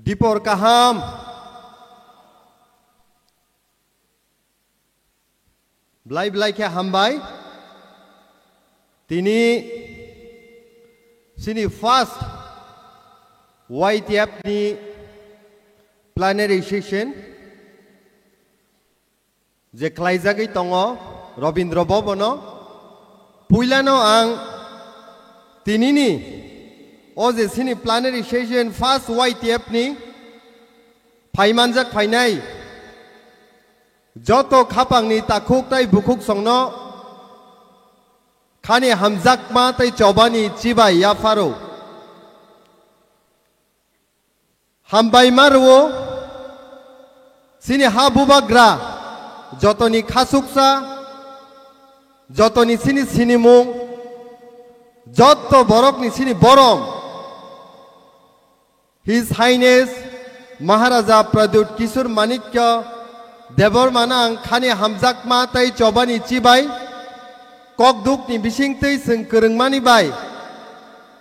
Dipor kaham Blai ke hambai Tini Sini first YTF ni plenary session Je khlaijagui tongo Robindra Bhobono Puilano ang Tinini O je sini plenary session first YTF ni Phaimanjak phainai Joto khapangni takhuk tai bukhuk songno Khani hamjak ma tai chobani chibai yafaro Hambai marwo Sini habubagra Jotoni khasuksa Jotoni sini sinimung Joto borokni sini borom His Highness Maharaja Pradyut Kishore Manikya Devor Manang Khani Hamjak Ma Tai Chobani Chibai Kokduk ni Bising Tai Seng Kereng Mani Bai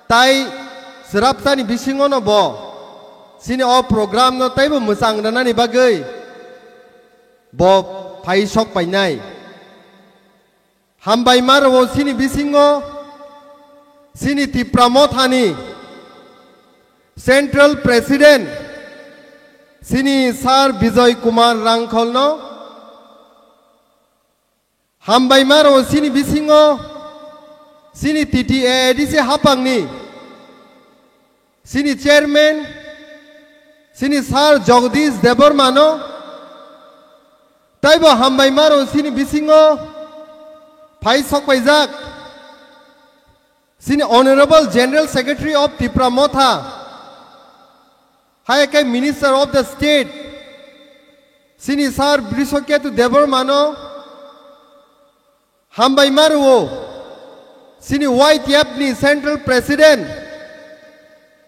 Tai Serapsa ni Bising Ono Bo Sini O program no Tai Bo Musang Dana ni Bagai Bo Pai Sok Pai Nai Hambai Marwo Sini Bisingo Sini Tipramothani Central President Sini Sar Bijoy Kumar Rangkholno Hambai Maro Sini Bisingo Sini TTA Disi Hapangni Sini Chairman Sini Sar Jagdish Debormano Taibo Hambai Maro Sini Bisingo Pai Sokwaijak Sini Honorable General Secretary of Tipramotha Hayakai Minister of the State Sini Sar Brisoketu Debormano Hambai Marwo Sini YTF ni Central President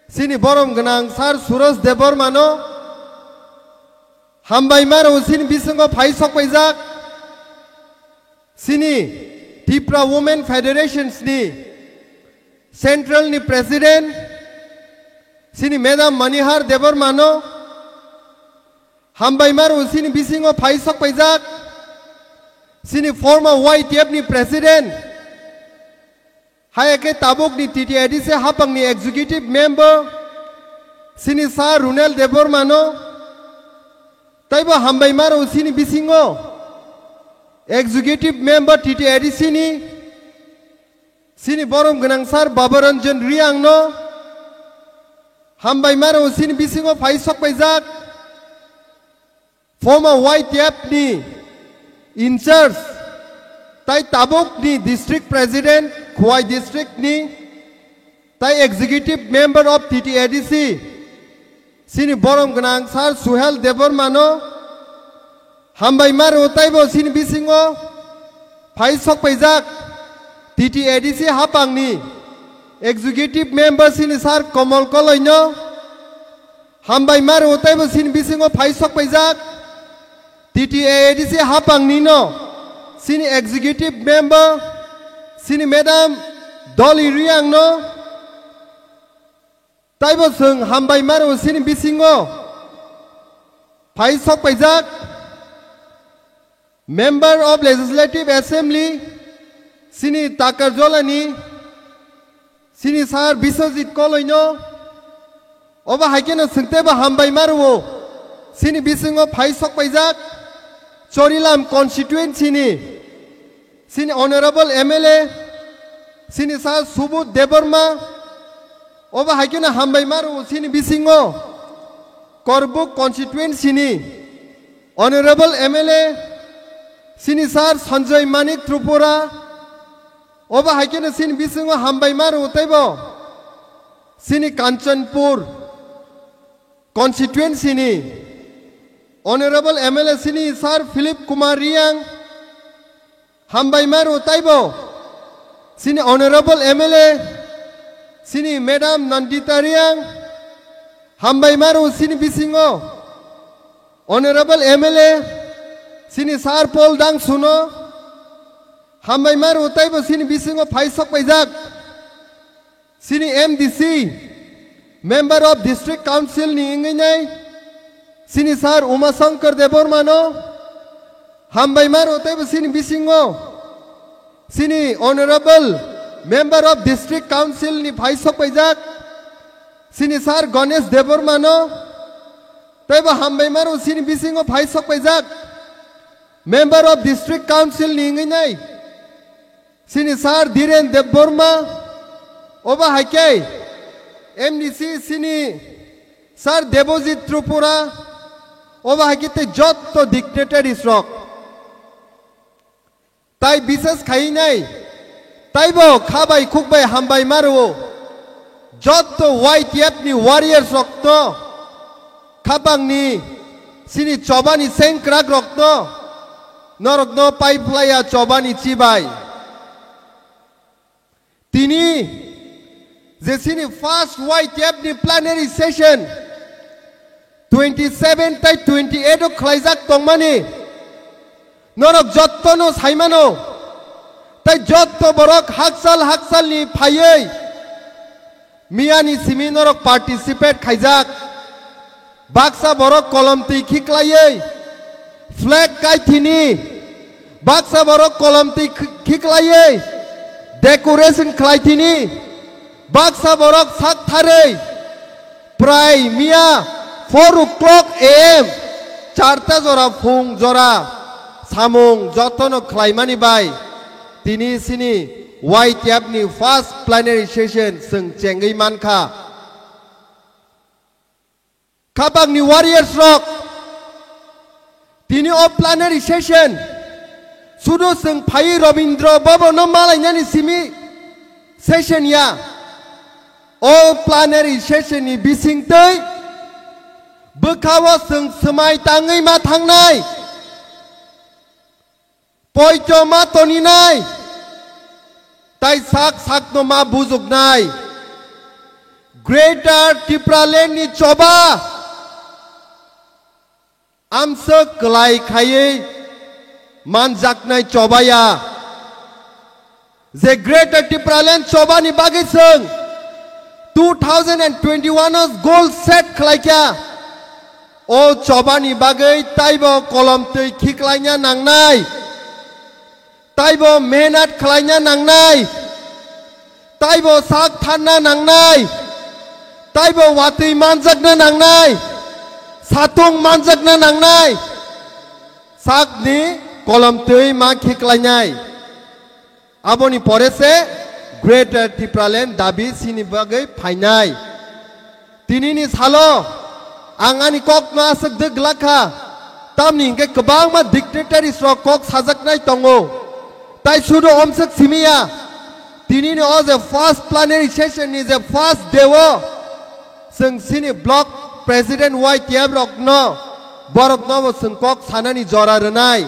Sini Borom Ganang Sar Suros Debormano Hambai Marwo Sini Bisungo Pai Sokwaijak Sini Tipra Women Federations ni Central ni President Sini Madam Manihar Debormano Hambai Maru Sini Bisingo Pai Sokwaijak Sini former YTF ni President Hayake Tabuk ni TTID se Hapang ni Executive Member Sini Sar Runel Debormano Taiba Hambai Maru Sini Bisingo Executive Member TTID Sini Borom Ganangsar Babaranjan Riangno Hambai Maro Sini Bisingo Pai Sokwaijak Former YTF ni In charge Tai Tabuk ni District President Khwai District ni Tai Executive Member of TTADC Sini Borom Ganangsar Suhel Debormano Hambai Maro Taibo Sini Bisingo Pai Sokwaijak TTADC Hapang ni Executive Member Sini Sar Komol Koloino Hambai Maro Taibo Sini Bisingo Pai Sokwaijak TTADC Hapang ni no Sini Executive Member Sini Madam Dolly Riang no Taibo Sung Hambai Maro Sini Bisingo Pai Sokwaijak Member of Legislative Assembly Sini Takarjolani Sini Sar Biswajit Koloino Oba Haikeno Sungteba Hambai Marwo Sini Bisingo Pai Sokwaijak Chorilam Constituency ni Sini Honorable MLA Sini Sar Subut Deborma Oba Haikeno Hambai Marwo Sini Bisingo Korbuk Constituency ni Honorable MLA Sini Sar Sanjay Manik Tripura Oba Haikeno Sini Bisingo Hambai Maru Taibo Sini Kanchanpur Constituency ni Honorable MLA Sini Sar Philip Kumar Riang Hambai Maru Taibo Sini Honorable MLA Sini Madam Nandita Riang Hambai Maru Sini Bisingo Honorable MLA Sini Sar Paul Dang Suno Hambai Maru Taibo Sini Bisingo Pai Sokwaijak Sini MDC member of district council ni ingai nai sini sar Uma Shankar Debormano hambai maro tai sini bisingo sini honorable member of district council ni phai sapajak sini sar Ganesh Debormano tai ba hambai maro sini bisingo phai sapajak member of district council ni ingai nai sini sar Dhiren Deborma oba hakai MDC sini sar Debojit Tripura oba hakite jotto dictator isrok tai bisas khai nai tai bo khabai khukbai hambai maro jotto white yap ni warriors rokto khabang ni sini chobani senkrak rokto norokno paiplaya chobani chibai tini je sini first white yap ni plenary session 27 tai 28 khlaijak tongmani norok jotto no saimano tai jotto borok haksal ni phaiei miani simi norok participate khaijak baksa borok kolomti khiklaiei flag kaithini baksa borok kolomti khiklaiei decoration khlaithini baksa borok sak tharei prai mia 4 o'clock am charta jora phung jora samung jotono khlaimani bai tini sini white yap ni first plenary session sung chengai mankha khabang ni warriors rock tini o plenary session sudo sung phai Rabindra Bhavan no malainani simi session ya o plenary session ni bisingtei bukhawo sung semai tangai ma thangnai poicho ma toninai tai sak no ma bujuknai Greater Tripura Land ni choba amsa klai khaiei manjaknai chobaya je Greater Tripura Land choba ni bagai sung 2021 os goal set khlaikya o chobani bagai taibo kolom tui khiklainya nangnai taibo mehnat khlainya nangnai taibo sak thanna nangnai taibo watui manjakna nangnai satung manjakna nangnai sak ni kolom tui ma khiklainyai aboni pore se Greater Tripura Land dabi sini bagai phainai tinini salo angani kok na sak deglakha tamni ke kabang ma dictator isro kok sajaknai tongo tai sudo omsak simia tinini o the first plenary session is the first dewo sung sini block president white yab rok no borok no sung kok sanani jora renai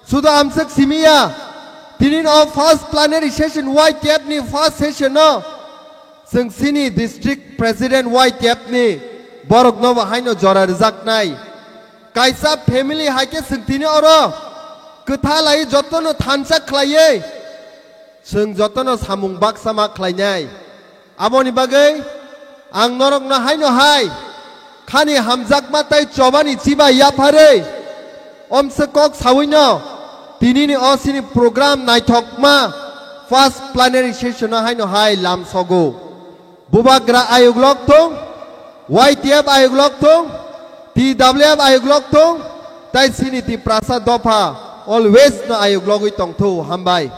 sudo amsak simia tinini o first plenary session white yab ni first session no sung sini district president white yab ni borok no haino jora rijak nai kaisa family haike sungtini oro kotha lai jotono thansa khlaiei sung jotono samung baksa ma khlainai amoni bagai ang norok na haino hai khani hamjak ma tai chobani chiba ya phare omse kok sawino tinini osini program naithok ma first plenary session na haino hai lam sogo bubagra ayog lok tong YTF ayog lok tong TWF ayog lok tong tai sini ti prasa dopa always na ayog logoi tong thu hambai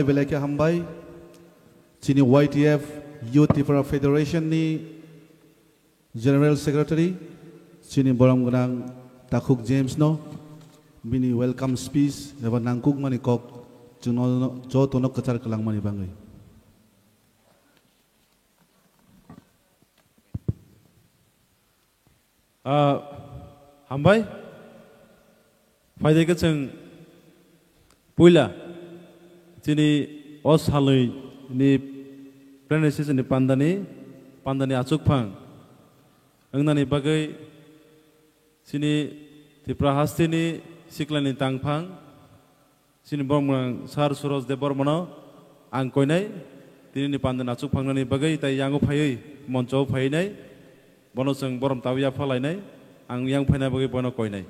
belai ke hambai sini YTF Youth Tripura Federation ni General Secretary sini boram gunang Takuk James no bini welcome speech eba nangkuk mani kok juno jo tonok kecar kelang mani bangai हामबाय फायदायखौ जों पयला दिनै असालैनि प्रेनेसेसनि पान्दानि आचुकफां अंनानि बागै सिनि तिप्रा हास्तिनि सिक्लानि तांफां सिनि बर्मन सार सुरज दे बर्मन आं कयनाय दिनैनि पान्दानि आचुकफांनि बागै ताइ यांगो फायै मन्चआव फायनाय बनो जों बरम ताविया फालायनाय आं yang फायनाय बागै बनो कयनाय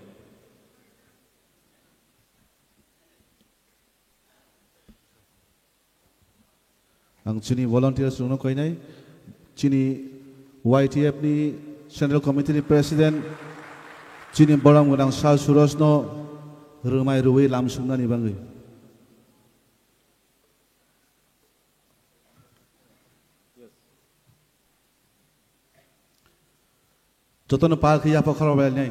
आं चिनी volunteers नो कयनाय चिनी YTF नि सेंट्रल कमिटी नि प्रेसिडेंट चिनी बरम गोनां साल सुरज नो रोमाय रुवै लामसुंनानि बागै जतन पार्क या पखरा बेलनाय